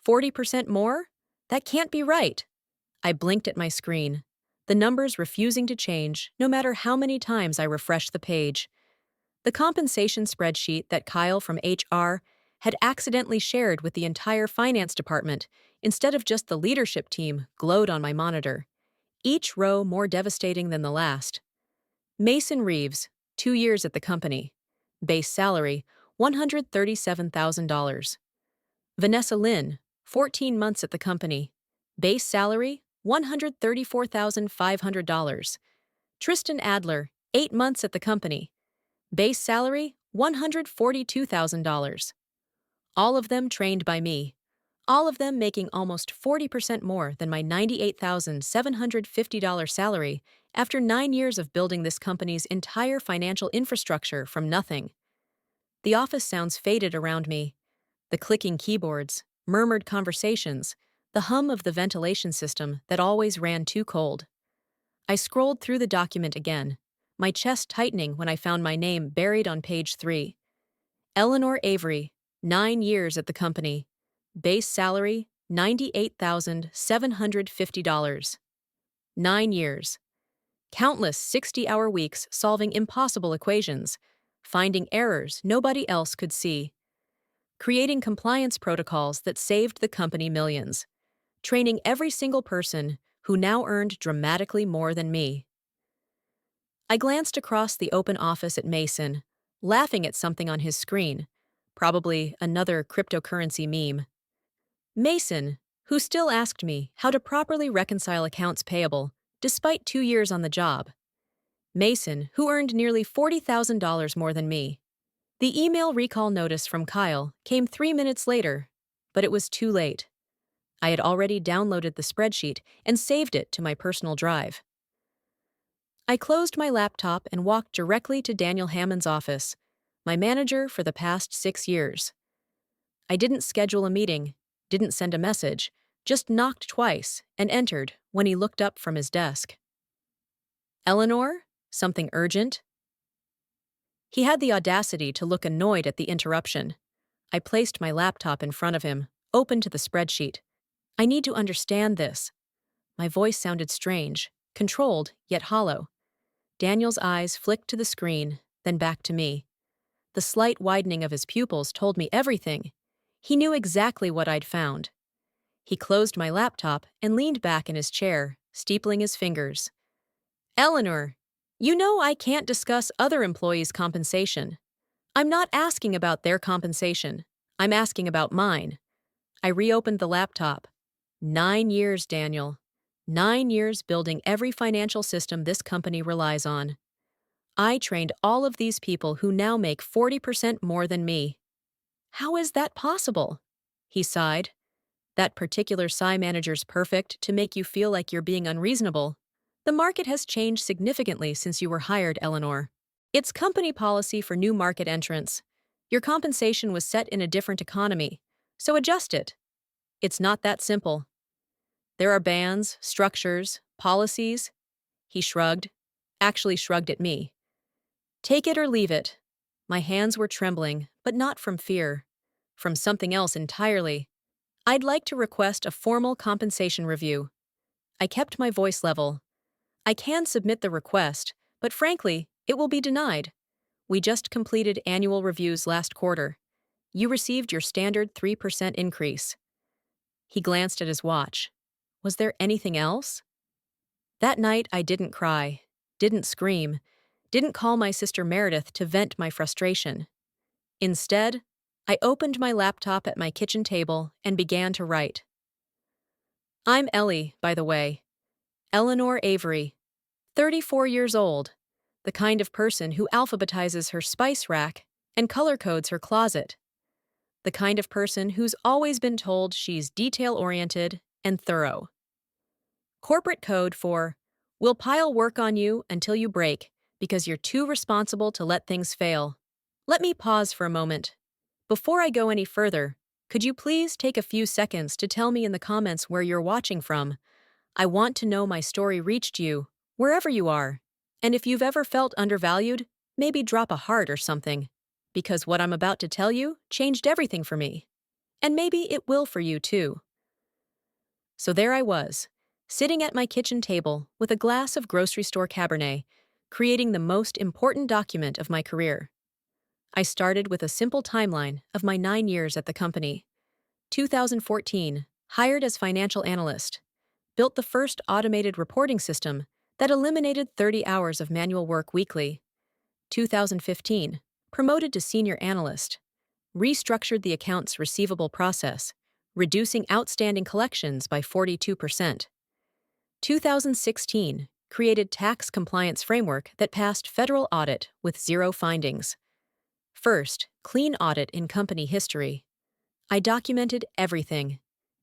40% more? That can't be right. I blinked at my screen, the numbers refusing to change no matter how many times I refreshed the page. The compensation spreadsheet that Kyle from HR had accidentally shared with the entire finance department instead of just the leadership team glowed on my monitor, each row more devastating than the last. Mason Reeves, 2 years at the company. Base salary, $137,000. Vanessa Lynn, 14 months at the company. Base salary, $134,500. Tristan Adler, 8 months at the company. Base salary, $142,000. All of them trained by me. All of them making almost 40% more than my $98,750 salary after 9 years of building this company's entire financial infrastructure from nothing. The office sounds faded around me. The clicking keyboards, murmured conversations, the hum of the ventilation system that always ran too cold. I scrolled through the document again, my chest tightening when I found my name buried on page 3. Eleanor Avery, 9 years at the company. Base salary, $98,750. 9 years. Countless 60-hour weeks solving impossible equations, finding errors nobody else could see, creating compliance protocols that saved the company millions, training every single person who now earned dramatically more than me. I glanced across the open office at Mason, laughing at something on his screen, probably another cryptocurrency meme. Mason, who still asked me how to properly reconcile accounts payable despite 2 years on the job. Mason, who earned nearly $40,000 more than me. The email recall notice from Kyle came 3 minutes later, but it was too late. I had already downloaded the spreadsheet and saved it to my personal drive. I closed my laptop and walked directly to Daniel Hammond's office, my manager for the past 6 years. I didn't schedule a meeting, didn't send a message, just knocked twice and entered when he looked up from his desk. Eleanor? Something urgent? He had the audacity to look annoyed at the interruption. I placed my laptop in front of him, open to the spreadsheet. I need to understand this. My voice sounded strange, controlled yet hollow. Daniel's eyes flicked to the screen, then back to me. The slight widening of his pupils told me everything. He knew exactly what I'd found. He closed my laptop and leaned back in his chair, steepling his fingers. Eleanor, you know I can't discuss other employees' compensation. I'm not asking about their compensation. I'm asking about mine. I reopened the laptop. 9 years, Daniel. 9 years building every financial system this company relies on. I trained all of these people who now make 40% more than me. How is that possible? He sighed. That particular sigh manager's perfect to make you feel like you're being unreasonable. The market has changed significantly since you were hired, Eleanor. It's company policy for new market entrants. Your compensation was set in a different economy, so adjust it. It's not that simple. There are bands, structures, policies. He shrugged, actually shrugged at me. Take it or leave it. My hands were trembling, but not from fear. From something else entirely. I'd like to request a formal compensation review. I kept my voice level. I can submit the request, but frankly, it will be denied. We just completed annual reviews last quarter. You received your standard 3% increase. He glanced at his watch. Was there anything else? That night, I didn't cry, didn't scream, didn't call my sister Meredith to vent my frustration. Instead, I opened my laptop at my kitchen table and began to write. I'm Ellie, by the way. Eleanor Avery, 34 years old, the kind of person who alphabetizes her spice rack and color codes her closet. The kind of person who's always been told she's detail-oriented and thorough. Corporate code for, we'll pile work on you until you break because you're too responsible to let things fail. Let me pause for a moment. Before I go any further, could you please take a few seconds to tell me in the comments where you're watching from? I want to know my story reached you, wherever you are. And if you've ever felt undervalued, maybe drop a heart or something. Because what I'm about to tell you changed everything for me. And maybe it will for you too. So there I was, sitting at my kitchen table with a glass of grocery store Cabernet, creating the most important document of my career. I started with a simple timeline of my 9 years at the company. 2014, hired as financial analyst. Built the first automated reporting system that eliminated 30 hours of manual work weekly. 2015, promoted to senior analyst. Restructured the accounts receivable process, reducing outstanding collections by 42%. 2016, created tax compliance framework that passed federal audit with 0 findings. First, clean audit in company history. I documented everything.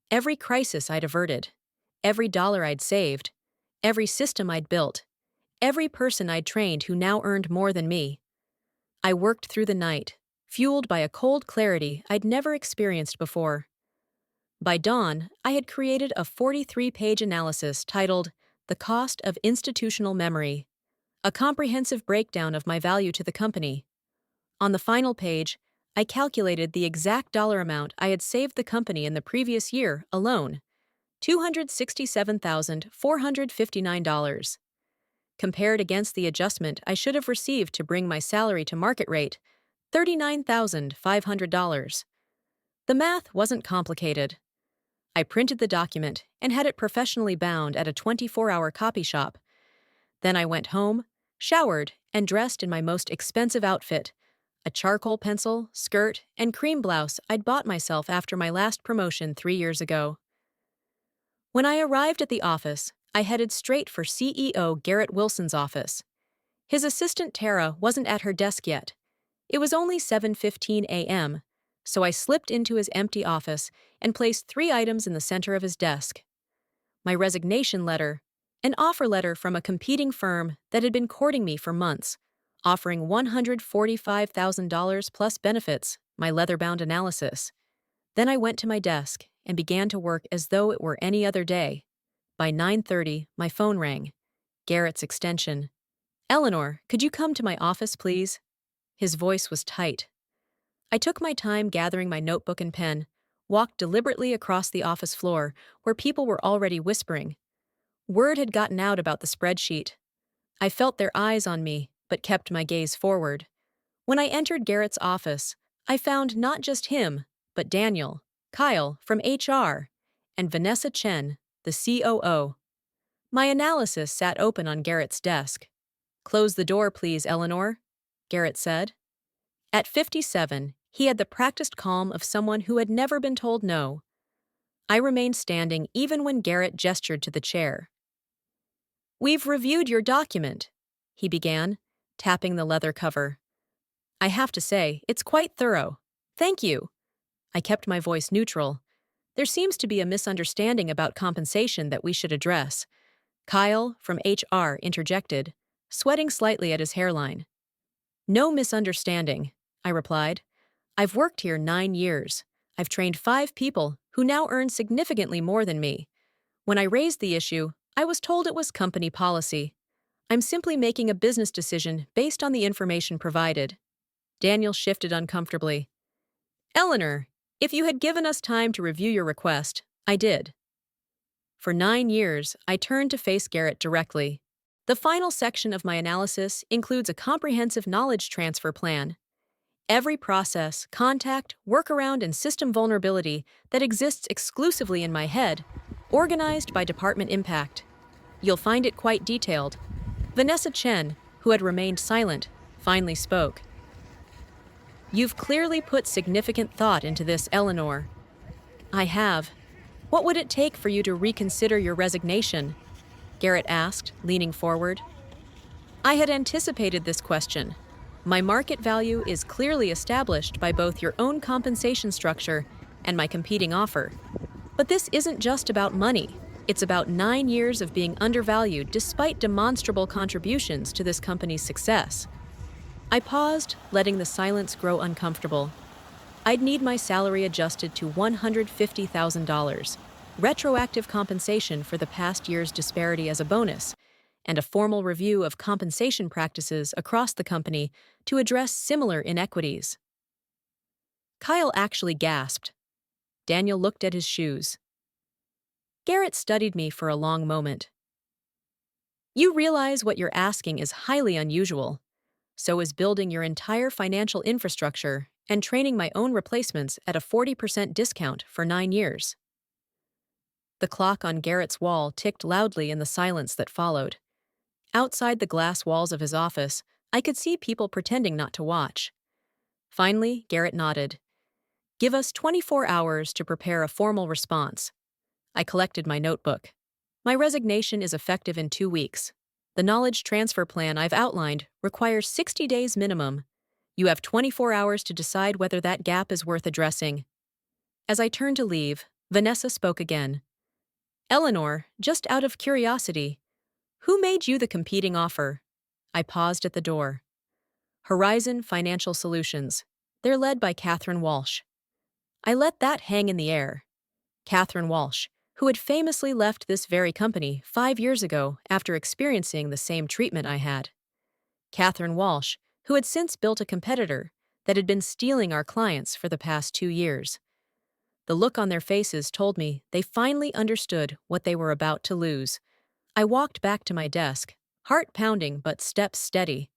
Every crisis I'd averted. Every dollar I'd saved. Every system I'd built. Every person I'd trained who now earned more than me. I worked through the night, fueled by a cold clarity I'd never experienced before. By dawn, I had created a 43-page analysis titled The Cost of Institutional Memory, a comprehensive breakdown of my value to the company. On the final page, I calculated the exact dollar amount I had saved the company in the previous year alone, $267,459. Compared against the adjustment I should have received to bring my salary to market rate, $39,500. The math wasn't complicated. I printed the document and had it professionally bound at a 24-hour copy shop. Then I went home, showered, and dressed in my most expensive outfit, a charcoal pencil, skirt, and cream blouse I'd bought myself after my last promotion 3 years ago. When I arrived at the office, I headed straight for CEO Garrett Wilson's office. His assistant Tara wasn't at her desk yet. It was only 7:15 a.m., so I slipped into his empty office and placed 3 items in the center of his desk. My resignation letter, an offer letter from a competing firm that had been courting me for months, offering $145,000 plus benefits, my leather-bound analysis. Then I went to my desk and began to work as though it were any other day. By 9:30, my phone rang. Garrett's extension. "Eleanor, could you come to my office, please?" His voice was tight. I took my time gathering my notebook and pen, walked deliberately across the office floor where people were already whispering. Word had gotten out about the spreadsheet. I felt their eyes on me, but kept my gaze forward. When I entered Garrett's office, I found not just him, but Daniel, Kyle from HR, and Vanessa Chen, the COO. My analysis sat open on Garrett's desk. "Close the door, please, Eleanor," Garrett said. At 57, he had the practiced calm of someone who had never been told no. I remained standing even when Garrett gestured to the chair. "We've reviewed your document," he began, tapping the leather cover. "I have to say, it's quite thorough. Thank you." I kept my voice neutral. "There seems to be a misunderstanding about compensation that we should address." Kyle, from HR, interjected, sweating slightly at his hairline. "No misunderstanding," I replied. "I've worked here 9 years. I've trained 5 people who now earn significantly more than me. When I raised the issue, I was told it was company policy. I'm simply making a business decision based on the information provided." Daniel shifted uncomfortably. "Eleanor, if you had given us time to review your request, I did." For 9 years, I turned to face Garrett directly. The final section of my analysis includes a comprehensive knowledge transfer plan. Every process, contact, workaround, and system vulnerability that exists exclusively in my head, organized by department impact. You'll find it quite detailed. Vanessa Chen, who had remained silent, finally spoke. "You've clearly put significant thought into this, Eleanor." "I have. What would it take for you to reconsider your resignation?" Garrett asked, leaning forward. I had anticipated this question. My market value is clearly established by both your own compensation structure and my competing offer. But this isn't just about money. It's about 9 years of being undervalued despite demonstrable contributions to this company's success. I paused, letting the silence grow uncomfortable. I'd need my salary adjusted to $150,000, retroactive compensation for the past year's disparity as a bonus, and a formal review of compensation practices across the company to address similar inequities. Kyle actually gasped. Daniel looked at his shoes. Garrett studied me for a long moment. You realize what you're asking is highly unusual. So is building your entire financial infrastructure and training my own replacements at a 40% discount for 9 years. The clock on Garrett's wall ticked loudly in the silence that followed. Outside the glass walls of his office, I could see people pretending not to watch. Finally, Garrett nodded. Give us 24 hours to prepare a formal response. I collected my notebook. My resignation is effective in 2 weeks. The knowledge transfer plan I've outlined requires 60 days minimum. You have 24 hours to decide whether that gap is worth addressing. As I turned to leave, Vanessa spoke again. Eleanor, just out of curiosity, who made you the competing offer? I paused at the door. Horizon Financial Solutions. They're led by Catherine Walsh. I let that hang in the air. Catherine Walsh, who had famously left this very company 5 years ago after experiencing the same treatment I had. Catherine Walsh, who had since built a competitor that had been stealing our clients for the past 2 years. The look on their faces told me they finally understood what they were about to lose. I walked back to my desk, heart pounding but steps steady.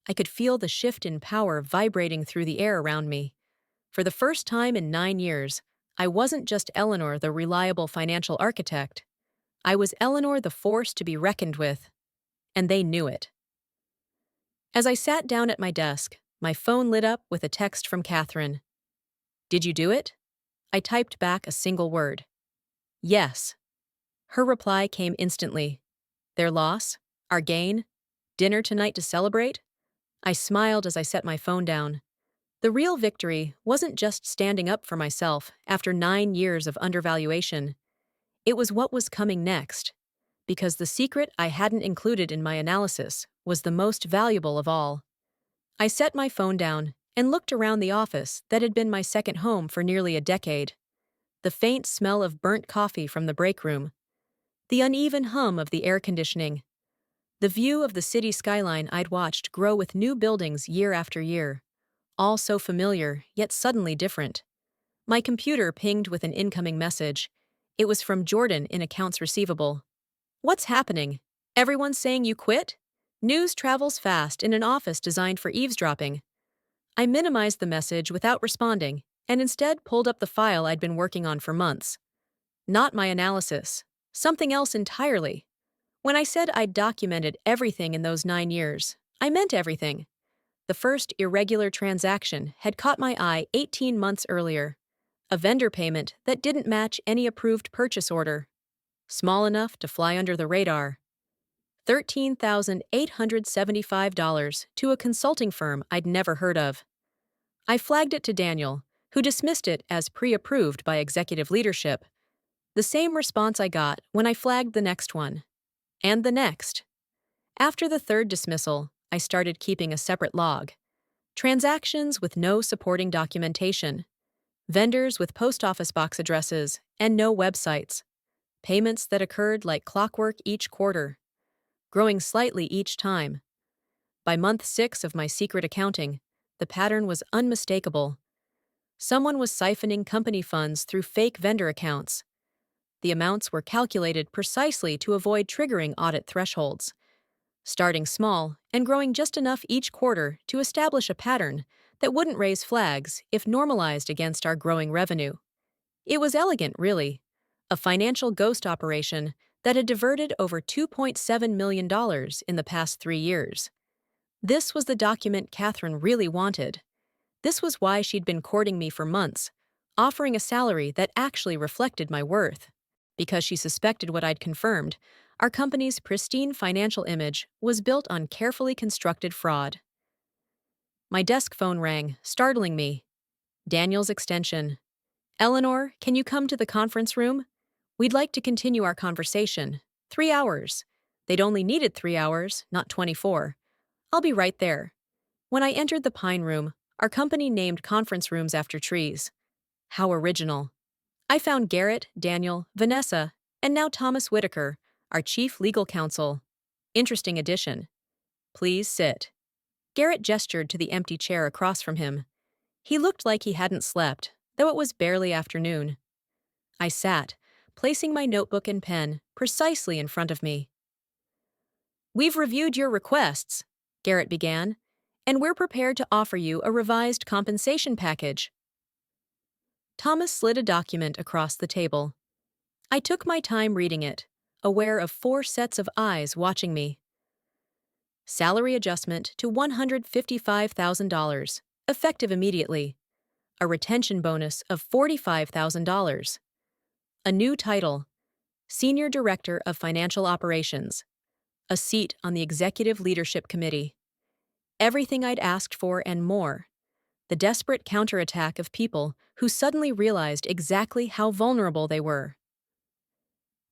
I could feel the shift in power vibrating through the air around me. For the first time in 9 years, I wasn't just Eleanor, the reliable financial architect. I was Eleanor, the force to be reckoned with. And they knew it. As I sat down at my desk, my phone lit up with a text from Catherine. Did you do it? I typed back a single word. Yes. Her reply came instantly. Their loss? Our gain? Dinner tonight to celebrate? I smiled as I set my phone down. The real victory wasn't just standing up for myself after 9 years of undervaluation. It was what was coming next. Because the secret I hadn't included in my analysis was the most valuable of all. I set my phone down and looked around the office that had been my second home for nearly a decade. The faint smell of burnt coffee from the break room. The uneven hum of the air conditioning. The view of the city skyline I'd watched grow with new buildings year after year. All so familiar, yet suddenly different. My computer pinged with an incoming message. It was from Jordan in accounts receivable. What's happening? Everyone's saying you quit? News travels fast in an office designed for eavesdropping. I minimized the message without responding, and instead pulled up the file I'd been working on for months. Not my analysis. Something else entirely. When I said I'd documented everything in those 9 years, I meant everything. The first irregular transaction had caught my eye 18 months earlier. A vendor payment that didn't match any approved purchase order. Small enough to fly under the radar. $13,875 to a consulting firm I'd never heard of. I flagged it to Daniel, who dismissed it as pre-approved by executive leadership. The same response I got when I flagged the next one. And the next. After the third dismissal, I started keeping a separate log. Transactions with no supporting documentation. Vendors with post office box addresses and no websites. Payments that occurred like clockwork each quarter. Growing slightly each time. By month 6 of my secret accounting, the pattern was unmistakable. Someone was siphoning company funds through fake vendor accounts. The amounts were calculated precisely to avoid triggering audit thresholds. Starting small and growing just enough each quarter to establish a pattern that wouldn't raise flags if normalized against our growing revenue. It was elegant, really. A financial ghost operation that had diverted over $2.7 million in the past 3 years. This was the document Catherine really wanted. This was why she'd been courting me for months, offering a salary that actually reflected my worth. Because she suspected what I'd confirmed, our company's pristine financial image was built on carefully constructed fraud. My desk phone rang, startling me. Daniel's extension. Eleanor, can you come to the conference room? We'd like to continue our conversation. 3 hours. They'd only needed 3 hours, not 24. I'll be right there. When I entered the Pine Room, our company named conference rooms after trees. How original. I found Garrett, Daniel, Vanessa, and now Thomas Whitaker, our chief legal counsel. Interesting addition. Please sit. Garrett gestured to the empty chair across from him. He looked like he hadn't slept, though though it was barely afternoon. I sat, placing my notebook and pen precisely in front of me. "We've reviewed your requests," Garrett began, "and we're prepared to offer you a revised compensation package." Thomas slid a document across the table. I took my time reading it, aware of 4 sets of eyes watching me. Salary adjustment to $155,000, effective immediately. A retention bonus of $45,000. A new title, Senior Director of Financial Operations. A seat on the Executive Leadership Committee. Everything I'd asked for and more. The desperate counterattack of people who suddenly realized exactly how vulnerable they were.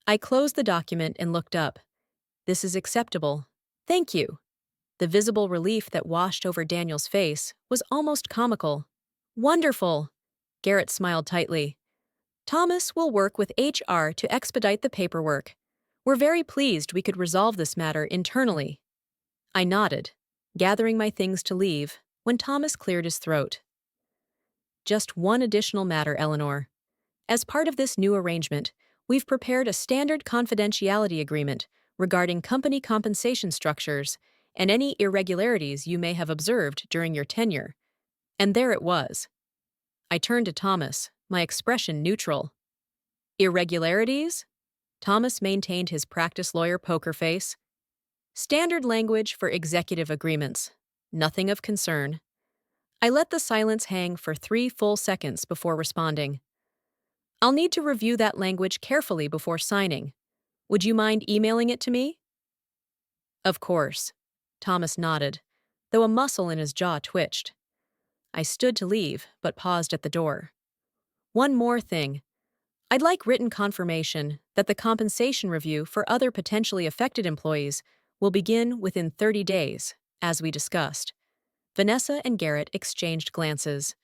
I closed the document and looked up. "This is acceptable. Thank you." The visible relief that washed over Daniel's face was almost comical. "Wonderful," Garrett smiled tightly. "Thomas will work with HR to expedite the paperwork. We're very pleased we could resolve this matter internally." I nodded, gathering my things to leave, when Thomas cleared his throat. "Just one additional matter, Eleanor. As part of this new arrangement, we've prepared a standard confidentiality agreement regarding company compensation structures and any irregularities you may have observed during your tenure." And there it was. I turned to Thomas, my expression neutral. "Irregularities?" Thomas maintained his practice lawyer poker face. "Standard language for executive agreements. Nothing of concern." I let the silence hang for 3 full seconds before responding. "I'll need to review that language carefully before signing. Would you mind emailing it to me?" "Of course." Thomas nodded, though a muscle in his jaw twitched. I stood to leave, but paused at the door. "One more thing. I'd like written confirmation that the compensation review for other potentially affected employees will begin within 30 days, as we discussed." Vanessa and Garrett exchanged glances.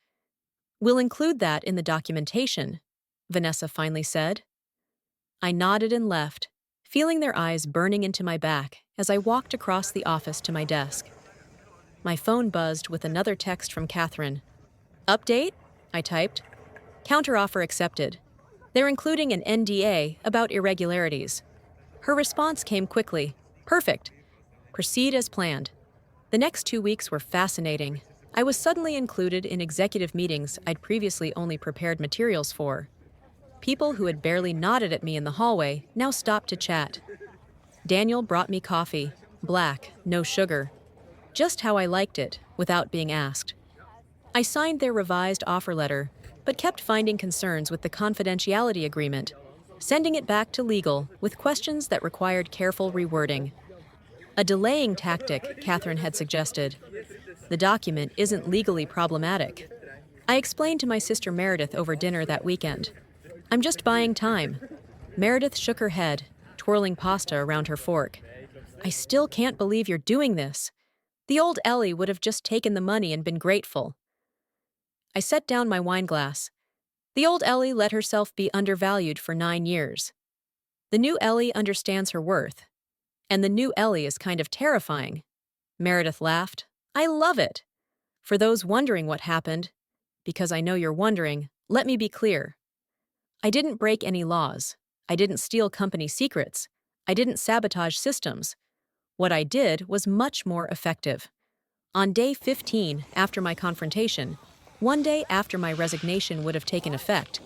"We'll include that in the documentation," Vanessa finally said. I nodded and left, feeling their eyes burning into my back as I walked across the office to my desk. My phone buzzed with another text from Catherine. "Update?" I typed. "Counteroffer accepted. They're including an NDA about irregularities." Her response came quickly. "Perfect. Proceed as planned." The next 2 weeks were fascinating. I was suddenly included in executive meetings I'd previously only prepared materials for. People who had barely nodded at me in the hallway now stopped to chat. Daniel brought me coffee, black, no sugar. Just how I liked it, without being asked. I signed their revised offer letter, but kept finding concerns with the confidentiality agreement, sending it back to legal with questions that required careful rewording. A delaying tactic, Catherine had suggested. The document isn't legally problematic. I explained to my sister Meredith over dinner that weekend. "I'm just buying time." Meredith shook her head, twirling pasta around her fork. "I still can't believe you're doing this. The old Ellie would have just taken the money and been grateful." I set down my wine glass. The old Ellie let herself be undervalued for 9 years. The new Ellie understands her worth. And the new Ellie is kind of terrifying. Meredith laughed. "I love it." For those wondering what happened, because I know you're wondering, let me be clear. I didn't break any laws. I didn't steal company secrets. I didn't sabotage systems. What I did was much more effective. On day 15, after my confrontation, one day after my resignation would have taken effect,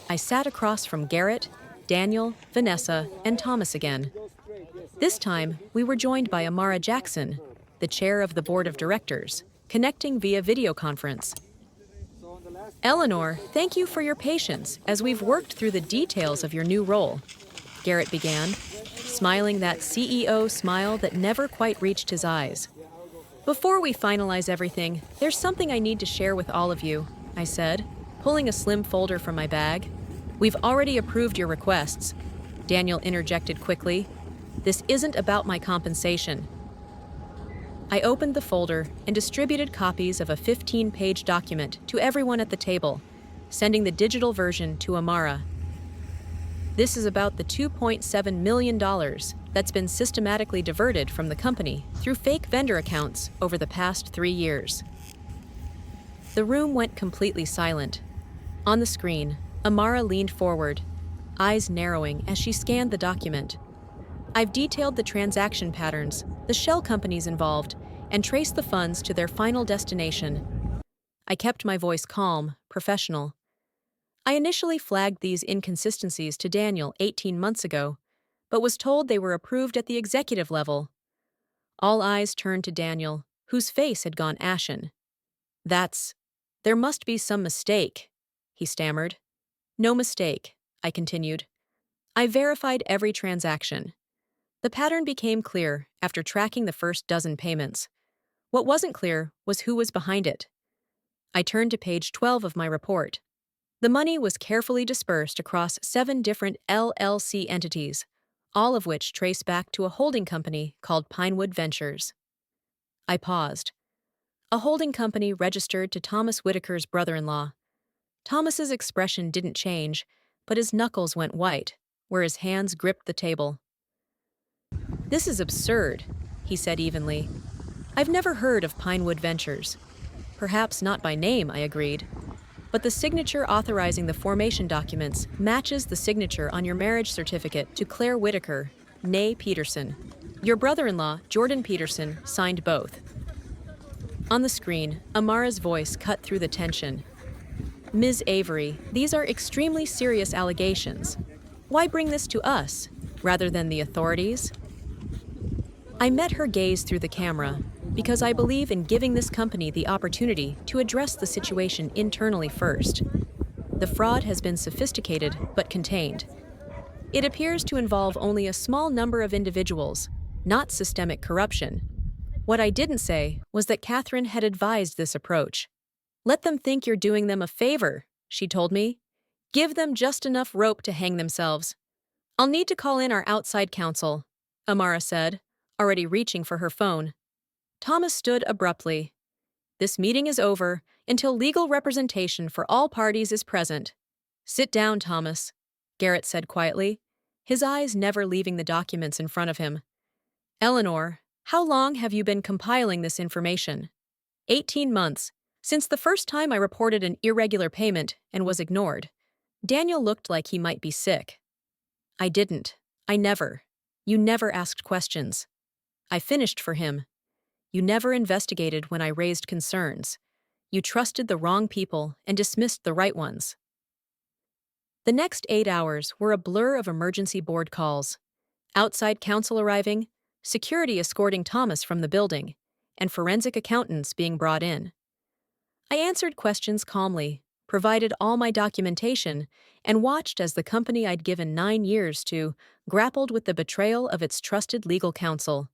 I sat across from Garrett, Daniel, Vanessa, and Thomas again. This time, we were joined by Amara Jackson, the chair of the board of directors, connecting via video conference. "Eleanor, thank you for your patience as we've worked through the details of your new role," Garrett began, smiling that CEO smile that never quite reached his eyes. "Before we finalize everything, there's something I need to share with all of you," I said, pulling a slim folder from my bag. "We've already approved your requests," Daniel interjected quickly. "This isn't about my compensation." I opened the folder and distributed copies of a 15-page document to everyone at the table, sending the digital version to Amara. "This is about the $2.7 million that's been systematically diverted from the company through fake vendor accounts over the past 3 years." The room went completely silent. On the screen, Amara leaned forward, eyes narrowing as she scanned the document. I've detailed the transaction patterns, the shell companies involved, and traced the funds to their final destination. I kept my voice calm, professional. I initially flagged these inconsistencies to Daniel 18 months ago, but was told they were approved at the executive level. All eyes turned to Daniel, whose face had gone ashen. There must be some mistake, he stammered. No mistake, I continued. I verified every transaction. The pattern became clear after tracking the first dozen payments. What wasn't clear was who was behind it. I turned to page 12 of my report. The money was carefully dispersed across 7 different LLC entities, all of which trace back to a holding company called Pinewood Ventures. I paused. A holding company registered to Thomas Whitaker's brother-in-law. Thomas's expression didn't change, but his knuckles went white, where his hands gripped the table. This is absurd, he said evenly. I've never heard of Pinewood Ventures. Perhaps not by name, I agreed. But the signature authorizing the formation documents matches the signature on your marriage certificate to Claire Whitaker, née Peterson. Your brother-in-law, Jordan Peterson, signed both. On the screen, Amara's voice cut through the tension. Ms. Avery, these are extremely serious allegations. Why bring this to us, rather than the authorities? I met her gaze through the camera because I believe in giving this company the opportunity to address the situation internally first. The fraud has been sophisticated but contained. It appears to involve only a small number of individuals, not systemic corruption. What I didn't say was that Catherine had advised this approach. Let them think you're doing them a favor, she told me. Give them just enough rope to hang themselves. I'll need to call in our outside counsel, Amara said, already reaching for her phone. Thomas stood abruptly. This meeting is over until legal representation for all parties is present. Sit down, Thomas, Garrett said quietly, his eyes never leaving the documents in front of him. Eleanor, how long have you been compiling this information? 18 months, since the first time I reported an irregular payment and was ignored. Daniel looked like he might be sick. I didn't. I never. You never asked questions. I finished for him. You never investigated when I raised concerns. You trusted the wrong people and dismissed the right ones. The next 8 hours were a blur of emergency board calls, outside counsel arriving, security escorting Thomas from the building, and forensic accountants being brought in. I answered questions calmly, provided all my documentation, and watched as the company I'd given 9 years to grappled with the betrayal of its trusted legal counsel.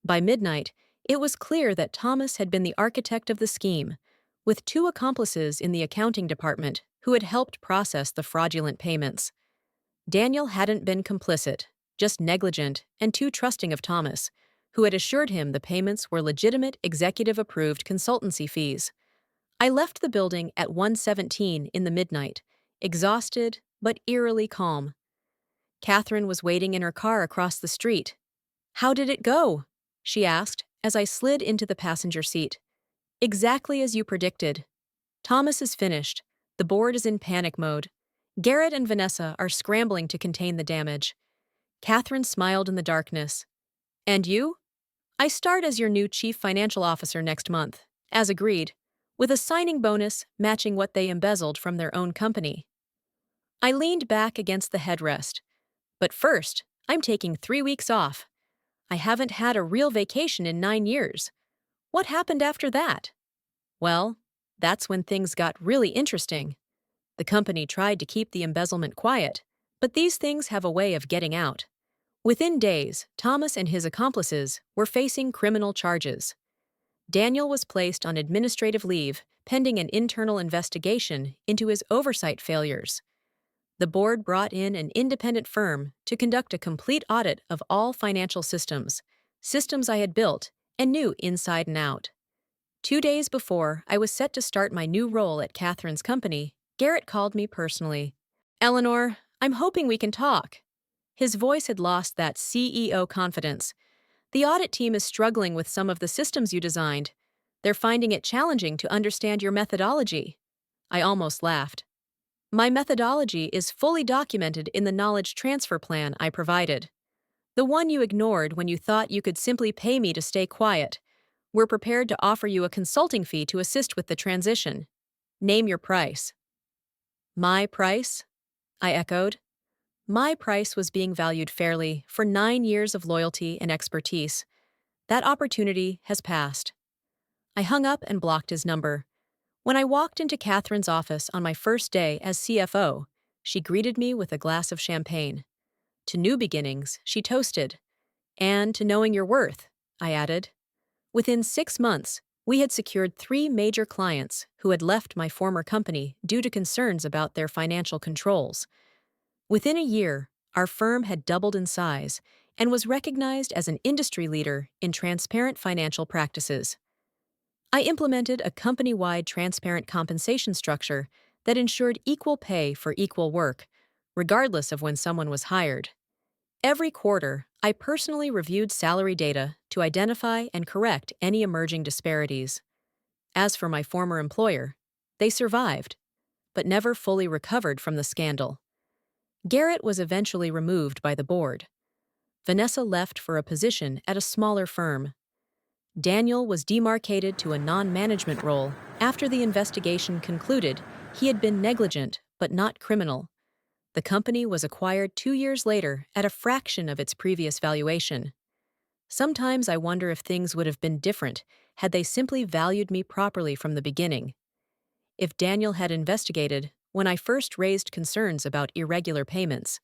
By midnight, it was clear that Thomas had been the architect of the scheme, with 2 accomplices in the accounting department who had helped process the fraudulent payments. Daniel hadn't been complicit, just negligent and too trusting of Thomas, who had assured him the payments were legitimate executive-approved consultancy fees. I left the building at 1:17 in the midnight, exhausted but eerily calm. Catherine was waiting in her car across the street. How did it go? She asked as I slid into the passenger seat. Exactly as you predicted. Thomas is finished. The board is in panic mode. Garrett and Vanessa are scrambling to contain the damage. Catherine smiled in the darkness. And you? I start as your new chief financial officer next month, as agreed, with a signing bonus matching what they embezzled from their own company. I leaned back against the headrest. But first, I'm taking 3 weeks off. I haven't had a real vacation in 9 years. What happened after that? Well, that's when things got really interesting. The company tried to keep the embezzlement quiet, but these things have a way of getting out. Within days, Thomas and his accomplices were facing criminal charges. Daniel was placed on administrative leave pending an internal investigation into his oversight failures. The board brought in an independent firm to conduct a complete audit of all financial systems I had built and knew inside and out. 2 days before I was set to start my new role at Catherine's company, Garrett called me personally. Eleanor, I'm hoping we can talk. His voice had lost that CEO confidence. The audit team is struggling with some of the systems you designed. They're finding it challenging to understand your methodology. I almost laughed. My methodology is fully documented in the knowledge transfer plan I provided. The one you ignored when you thought you could simply pay me to stay quiet. We're prepared to offer you a consulting fee to assist with the transition. Name your price. My price? I echoed. My price was being valued fairly for 9 years of loyalty and expertise. That opportunity has passed. I hung up and blocked his number. When I walked into Catherine's office on my first day as CFO, she greeted me with a glass of champagne. To new beginnings, she toasted. And to knowing your worth, I added. Within 6 months, we had secured 3 major clients who had left my former company due to concerns about their financial controls. Within a year, our firm had doubled in size and was recognized as an industry leader in transparent financial practices. I implemented a company-wide transparent compensation structure that ensured equal pay for equal work, regardless of when someone was hired. Every quarter, I personally reviewed salary data to identify and correct any emerging disparities. As for my former employer, they survived, but never fully recovered from the scandal. Garrett was eventually removed by the board. Vanessa left for a position at a smaller firm. Daniel was demarcated to a non-management role after the investigation concluded he had been negligent but not criminal. The company was acquired 2 years later at a fraction of its previous valuation. Sometimes I wonder if things would have been different had they simply valued me properly from the beginning. If Daniel had investigated when I first raised concerns about irregular payments.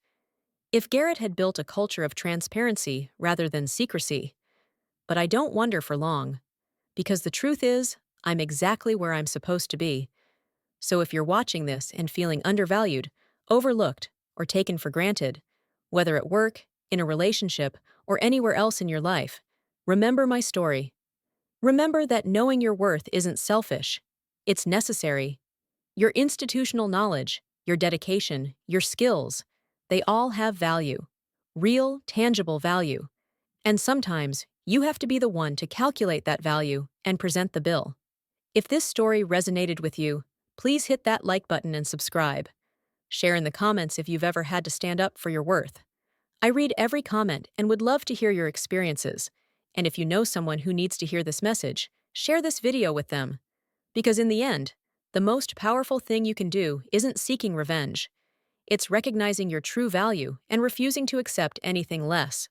If Garrett had built a culture of transparency rather than secrecy. But I don't wonder for long. Because the truth is, I'm exactly where I'm supposed to be. So if you're watching this and feeling undervalued, overlooked, or taken for granted, whether at work, in a relationship, or anywhere else in your life, remember my story. Remember that knowing your worth isn't selfish. It's necessary. Your institutional knowledge, your dedication, your skills, they all have value. Real, tangible value. And sometimes, you have to be the one to calculate that value and present the bill. If this story resonated with you, please hit that like button and subscribe. Share in the comments if you've ever had to stand up for your worth. I read every comment and would love to hear your experiences. And if you know someone who needs to hear this message, share this video with them. Because in the end, the most powerful thing you can do isn't seeking revenge. It's recognizing your true value and refusing to accept anything less.